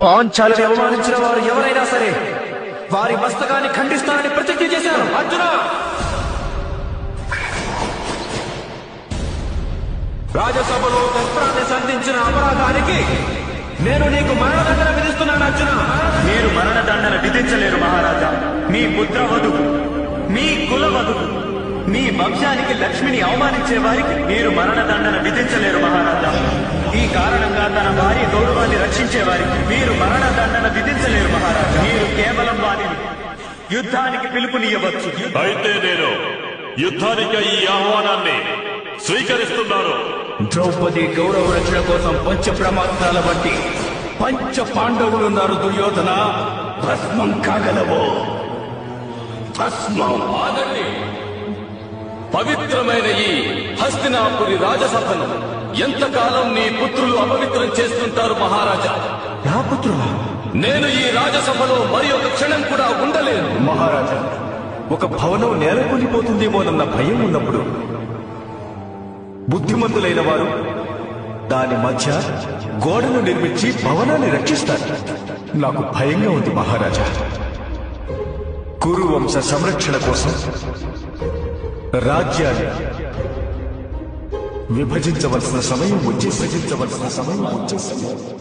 పాంచాలిని అవమానించిన వారు ఎవరైనా సరే వారి మస్తకాన్ని ఖండిస్తానని ప్రతిజ్ఞ చేశారు. అర్జున, రాజసభలో శస్త్రాన్ని సంధించిన అపరాధానికి నేను నీకు మరణదండన విధిస్తున్నాను. అర్జున, మీరు మరణదండన విధించలేరు మహారాజా. మీ పుత్రవధువు, మీ కులవధువు, మీ వంశానికి లక్ష్మిని అవమానించే వారికి మీరు మరణదండన విధించలేరు మహారాజా. ఈ కారణంగా తన భార్య గౌరవాన్ని రక్షించే వారికి మీరు మరణదండన విధించలేరు మహారాజా. మీరు కేవలం వారిని యుద్ధానికి పిలుపునియవచ్చు. అయితే నేను యుద్ధానికి ఈ ఆహ్వానాన్ని స్వీకరిస్తున్నాను. ద్రౌపది గౌరవ రక్షణ కోసం పంచ ప్రమాదాల బట్టి పంచ పాండవులున్నారు. దుర్యోధన, భస్మం కాగలవో? భస్మం. ఆగండి. పవిత్రమైన ఈ హస్తినాపురి రాజసభను ఎంతకాలం నీ పుత్రులు అపవిత్రం చేస్తుంటారు మహారాజా? నా పుత్రులా? నేను ఈ రాజసభలో మరి ఒక క్షణం కూడా ఉండలేను. మహారాజా, ఒక భవనం నేలకొల్లిపోతుందేమోనన్న భయం ఉన్నప్పుడు బుద్ధిమంతులైన వారు దాని మధ్య గోడను నిర్మించి భవనాన్ని రక్షిస్తారు. నాకు భయంగా ఉంది మహారాజా. కురు వంశ సంరక్షణ కోసం రాజ్యాన్ని విభజించవలసిన సమయం వచ్చేసి